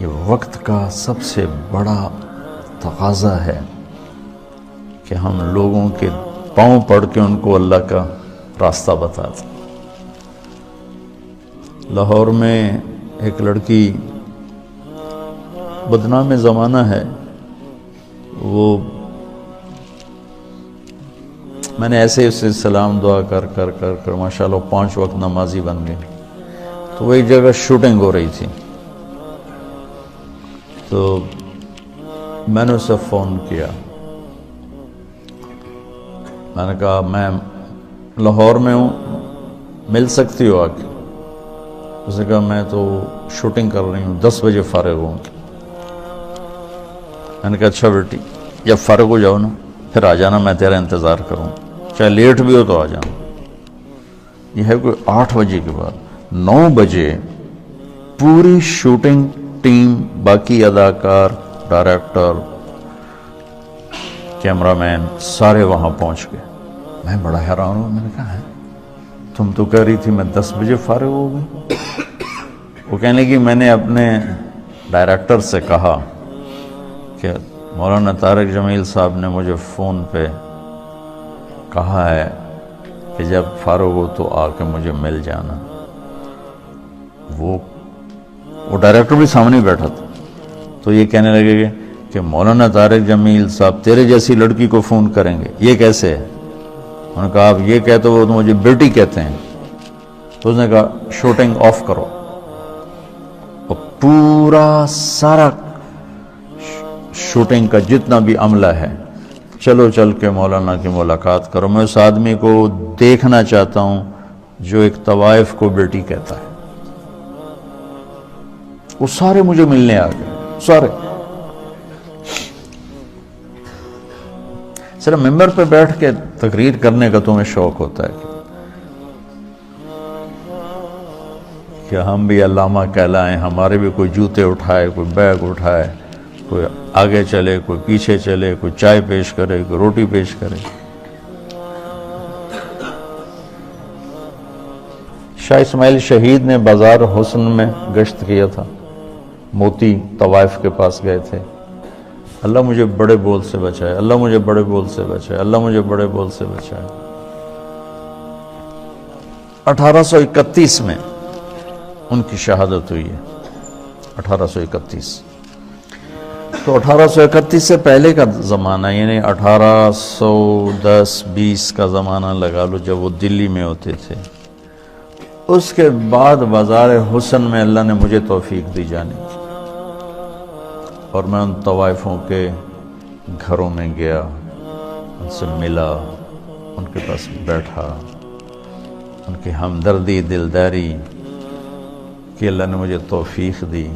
یہ وقت کا سب سے بڑا تقاضا ہے کہ ہم لوگوں کے پاؤں پڑھ کے ان کو اللہ کا راستہ بتا دیں۔ لاہور میں ایک لڑکی، بدنام زمانہ ہے، وہ میں نے ایسے اسے سلام دعا کر کر کر کر ماشاءاللہ 5 وقت نمازی بن گئی۔ تو وہ ایک جگہ شوٹنگ ہو رہی تھی، تو میں نے اسے فون کیا، میں نے کہا میں لاہور میں ہوں، مل سکتی ہو آ کے؟ اس نے کہا میں تو شوٹنگ کر رہی ہوں، 10 بجے فارغ ہوں گی۔ میں نے کہا اچھا بیٹی، جب فارغ ہو جاؤ نا پھر آ جانا، میں تیرا انتظار کروں، چاہے لیٹ بھی ہو تو آ جانا۔ یہ ہے کوئی 8 بجے کے بعد۔ 9 بجے پوری شوٹنگ ٹیم، باقی اداکار، ڈائریکٹر، کیمرہ مین سارے وہاں پہنچ گئے۔ میں بڑا حیران ہوں، میں نے کہا ہے تم تو کہہ رہی تھی میں 10 بجے فارغ ہو گئی۔ وہ کہنے لگی میں نے اپنے ڈائریکٹر سے کہا کہ مولانا طارق جمیل صاحب نے مجھے فون پہ کہا ہے کہ جب فارغ ہو تو آ کے مجھے مل جانا۔ وہ ڈائریکٹر بھی سامنے بیٹھا تھا، تو یہ کہنے لگے کہ مولانا طارق جمیل صاحب تیرے جیسی لڑکی کو فون کریں گے، یہ کیسے ہے؟ انہوں نے کہا آپ یہ کہتے ہو تو مجھے بیٹی کہتے ہیں۔ تو اس نے کہا شوٹنگ آف کرو، اور پورا سارا شوٹنگ کا جتنا بھی عملہ ہے، چلو چل کے مولانا کی ملاقات کرو، میں اس آدمی کو دیکھنا چاہتا ہوں جو ایک طوائف کو بیٹی کہتا ہے۔ وہ سارے مجھے ملنے آ گئے، سارے۔ صرف ممبر پہ بیٹھ کے تقریر کرنے کا تمہیں شوق ہوتا ہے کہ ہم بھی علامہ کہلائیں، ہمارے بھی کوئی جوتے اٹھائے، کوئی بیگ اٹھائے، کوئی آگے چلے، کوئی پیچھے چلے، کوئی چائے پیش کرے، کوئی روٹی پیش کرے۔ شاہ اسماعیل شہید نے بازار حسن میں گشت کیا تھا، موتی طوائف کے پاس گئے تھے۔ اللہ مجھے بڑے بول سے بچائے، اللہ مجھے بڑے بول سے بچائے، اللہ مجھے بڑے بول سے بچائے۔ 1831 میں ان کی شہادت ہوئی ہے، 1831۔ تو 1831 سے پہلے کا زمانہ، یعنی 1810-20 کا زمانہ لگا لو، جب وہ دلی میں ہوتے تھے۔ اس کے بعد بازار حسن میں اللہ نے مجھے توفیق دی جانے کی، اور میں ان طوائفوں کے گھروں میں گیا، ان سے ملا، ان کے پاس بیٹھا، ان کی ہمدردی، دلداری کی اللہ نے مجھے توفیق دی،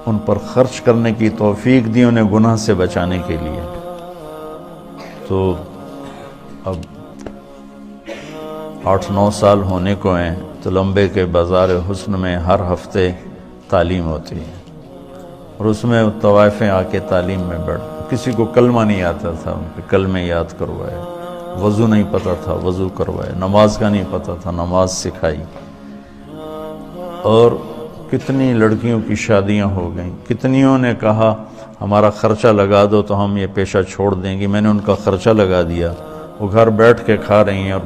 ان پر خرچ کرنے کی توفیق دی، انہیں گناہ سے بچانے کے لیے۔ تو اب 8-9 سال ہونے کو ہیں، تو لمبے کے بازار حسن میں ہر ہفتے تعلیم ہوتی ہے، اور اس میں طوائفیں آ کے تعلیم میں بیٹھ، کسی کو کلمہ نہیں آتا تھا، ان کے کلمے یاد کروائے، وضو نہیں پتہ تھا وضو کروائے، نماز کا نہیں پتہ تھا نماز سکھائی، اور کتنی لڑکیوں کی شادیاں ہو گئیں۔ کتنیوں نے کہا ہمارا خرچہ لگا دو تو ہم یہ پیشہ چھوڑ دیں گے، میں نے ان کا خرچہ لگا دیا، وہ گھر بیٹھ کے کھا رہی ہیں اور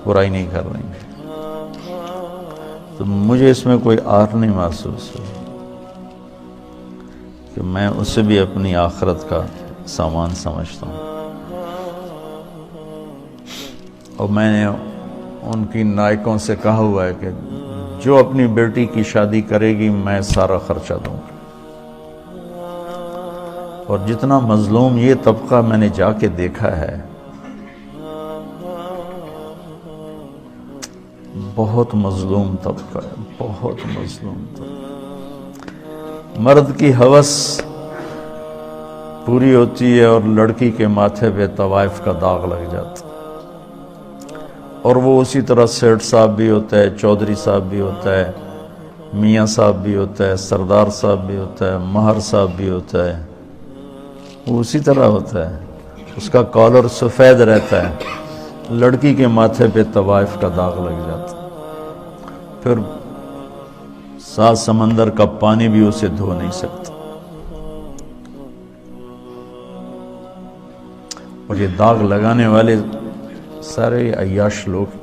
برائی نہیں کر رہی ہیں۔ تو مجھے اس میں کوئی آر نہیں محسوس ہوئی کہ میں اسے بھی اپنی آخرت کا سامان سمجھتا ہوں، اور میں نے ان کی نائکوں سے کہا ہوا ہے کہ جو اپنی بیٹی کی شادی کرے گی میں سارا خرچہ دوں گا۔ اور جتنا مظلوم یہ طبقہ میں نے جا کے دیکھا ہے، بہت مظلوم طبقہ ہے، بہت مظلوم طبقہ۔ مرد کی ہوس پوری ہوتی ہے اور لڑکی کے ماتھے پہ طوائف کا داغ لگ جاتا ہے، اور وہ اسی طرح سیٹھ صاحب بھی ہوتا ہے، چودھری صاحب بھی ہوتا ہے، میاں صاحب بھی ہوتا ہے، سردار صاحب بھی ہوتا ہے، مہر صاحب بھی ہوتا ہے، وہ اسی طرح ہوتا ہے، اس کا کالر سفید رہتا ہے، لڑکی کے ماتھے پہ طوائف کا داغ لگ جاتا ہے۔ پھر 7 سمندر کا پانی بھی اسے دھو نہیں سکتا. اور یہ داغ لگانے والے سارے عیاش لوگ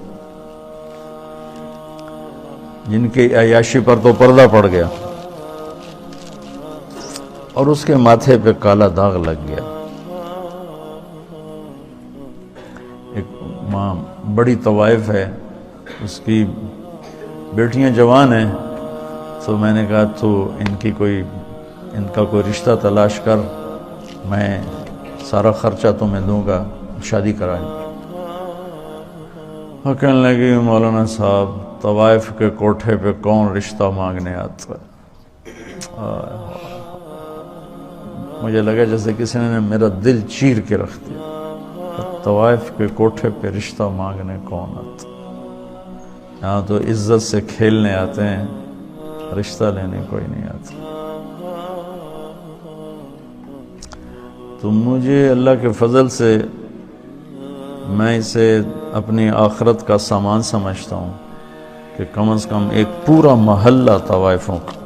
جن کے عیاشی پر تو پردہ پڑ گیا اور اس کے ماتھے پہ کالا داغ لگ گیا. ایک ماں بڑی طوائف ہے، اس کی بیٹیاں جوان ہیں، تو میں نے کہا تو ان کا کوئی رشتہ تلاش کر، میں سارا خرچہ تمہیں دوں گا، شادی کرائیں. اور کہنے لگی مولانا صاحب طوائف کے کوٹھے پہ کون رشتہ مانگنے آتا ہے؟ مجھے لگا جیسے کسی نے میرا دل چیر کے رکھ دیا. طوائف کے کوٹھے پہ رشتہ مانگنے کون آتا؟ یہاں تو عزت سے کھیلنے آتے ہیں، رشتہ لینے کوئی نہیں آتا. تو مجھے اللہ کے فضل سے میں اسے اپنی آخرت کا سامان سمجھتا ہوں کہ کم از کم ایک پورا محلہ طوائفوں کا،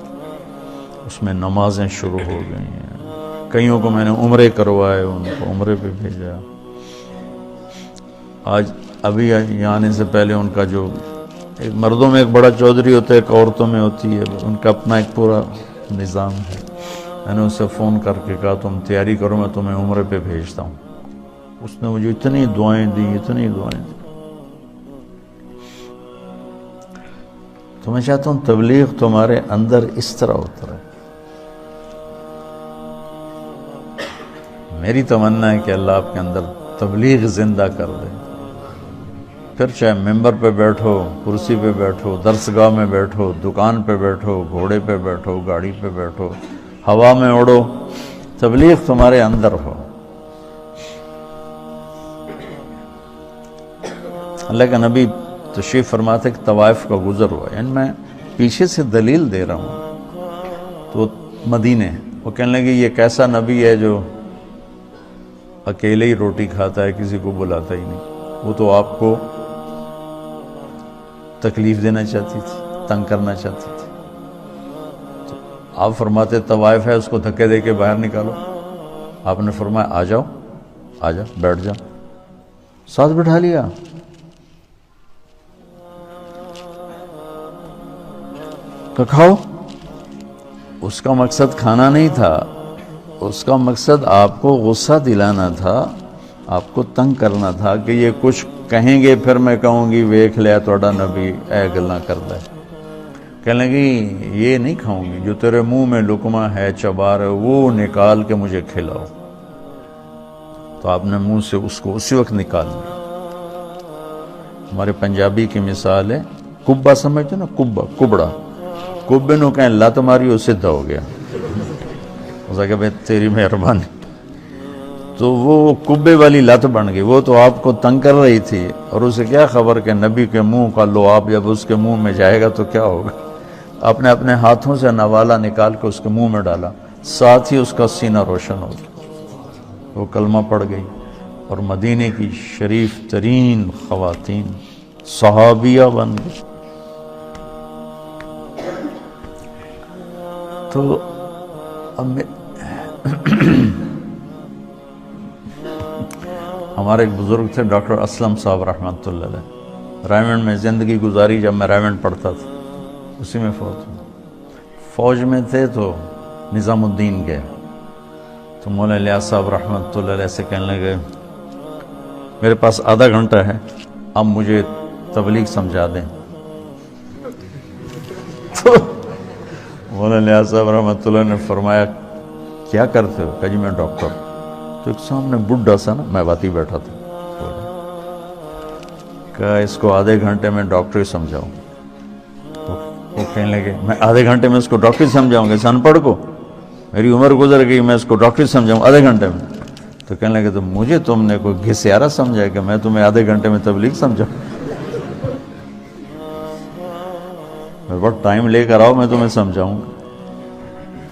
اس میں نمازیں شروع ہو گئی ہیں. کئیوں کو میں نے عمرے کروائے، ان کو عمرے پہ بھیجا. آج ابھی یہاں آنے سے پہلے ان کا جو ایک مردوں میں ایک بڑا چودھری ہوتا ہے، ایک عورتوں میں ہوتی ہے، ان کا اپنا ایک پورا نظام ہے. میں نے اس سے فون کر کے کہا تم تیاری کرو، میں تمہیں عمرے پہ بھیجتا ہوں. اس نے مجھے اتنی دعائیں دی، اتنی دعائیں دی. تو میں چاہتا ہوں تبلیغ تمہارے اندر اس طرح اترے. میری تمنا ہے کہ اللہ آپ کے اندر تبلیغ زندہ کر دے. پھر چاہے ممبر پہ بیٹھو، کرسی پہ بیٹھو، درسگاہ میں بیٹھو، دکان پہ بیٹھو، گھوڑے پہ بیٹھو، گاڑی پہ بیٹھو، ہوا میں اڑو، تبلیغ تمہارے اندر ہو. اللہ کا نبی تشریف فرماتے کہ طوائف کا گزر ہوا، یعنی میں پیچھے سے دلیل دے رہا ہوں. تو مدینے وہ کہنے لگے یہ کیسا نبی ہے جو اکیلے ہی روٹی کھاتا ہے، کسی کو بلاتا ہی نہیں. وہ تو آپ کو تکلیف دینا چاہتی تھی، تنگ کرنا چاہتی تھی. تو آپ فرماتے طوائف ہے، اس کو دھکے دے کے باہر نکالو. آپ نے فرمایا آ جاؤ، آ جا، بیٹھ جا. ساتھ بٹھا لیا. تو کھاؤ. اس کا مقصد کھانا نہیں تھا، اس کا مقصد آپ کو غصہ دلانا تھا، آپ کو تنگ کرنا تھا کہ یہ کچھ کہیں گے پھر میں کہوں گی ویکھ لیا توڑا نبی اے گلاں کردا ہے. کہنے لگی یہ نہیں کھاؤں گی، جو تیرے منہ میں لقمہ ہے، چبا رہے وہ نکال کے مجھے کھلاؤ. تو آپ نے منہ سے اس کو اسی وقت نکال دیا. ہمارے پنجابی کی مثال ہے، کبا سمجھتے نا، کبڑا، کبے نو کہیں لت ماری وہ سدھا ہو گیا. اسے کہ بھائی تیری مہربانی. تو وہ کبے والی لت بن گئی. وہ تو آپ کو تنگ کر رہی تھی، اور اسے کیا خبر کہ نبی کے منہ کا لعاب جب اس کے منہ میں جائے گا تو کیا ہوگا. آپ نے اپنے ہاتھوں سے نوالا نکال کے اس کے منہ میں ڈالا، ساتھ ہی اس کا سینہ روشن ہو گیا. وہ کلمہ پڑھ گئی اور مدینے کی شریف ترین خواتین صحابیہ بن گئی. تو اب ہمارے ایک بزرگ تھے ڈاکٹر اسلم صاحب رحمۃ اللہ علیہ، رائمنڈ میں زندگی گزاری. جب میں رائمنڈ پڑھتا تھا اسی میں فوت ہوا. فوج میں تھے تو نظام الدین گئے. تو مولانا الیاس صاحب رحمۃ اللہ علیہ سے کہنے لگے میرے پاس آدھا گھنٹہ ہے، اب مجھے تبلیغ سمجھا دیں. تو مولانا الیاس صاحب رحمۃ اللہ نے فرمایا کیا کرتے ہو؟ کہا جی میں ڈاکٹر. تو ایک سامنے بڈھا سا نا میں باتی بیٹھا تھا، کہا اس کو آدھے گھنٹے میں ڈاکٹری سمجھاؤں. وہ کہنے لگے میں آدھے گھنٹے میں اس کو ڈاکٹری سمجھاؤں گا، اس ان پڑھ کو میری عمر گزر گئی، میں اس کو ڈاکٹری سمجھاؤں آدھے گھنٹے میں؟ تو کہنے لگے تو مجھے تم نے کوئی گھسیارا سمجھا کہ میں تمہیں آدھے گھنٹے میں تبلیغ سمجھاؤں؟ میرے بہت ٹائم لے کر آؤ، میں تمہیں سمجھاؤں گا.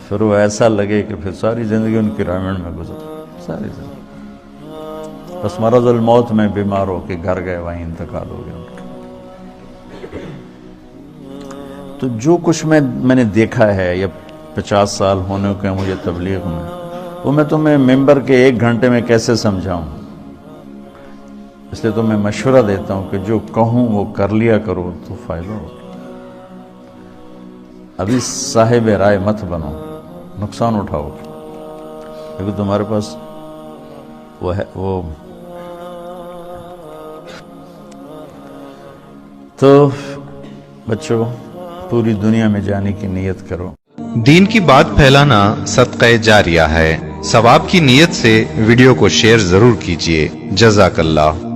پھر وہ ایسا لگے کہ پھر ساری زندگی ان کی رائمنڈ میں گزر، ساری زندگی. بس مرض الموت میں بیمار ہو کے گھر گئے، وہیں انتقال ہو گیا ان کا. تو جو کچھ میں نے دیکھا ہے یا 50 سال ہونے کے مجھے تبلیغ میں، وہ میں تمہیں ممبر کے 1 گھنٹے میں کیسے سمجھاؤں. اس لیے تو میں مشورہ دیتا ہوں کہ جو کہوں وہ کر لیا کرو تو فائدہ ہو. ابھی صاحب رائے مت بنو، نقصان اٹھاؤ، کیونکہ تمہارے پاس وہ تو بچوں پوری دنیا میں جانے کی نیت کرو. دین کی بات پھیلانا صدقہ جاریہ ہے. ثواب کی نیت سے ویڈیو کو شیئر ضرور کیجیے. جزاک اللہ.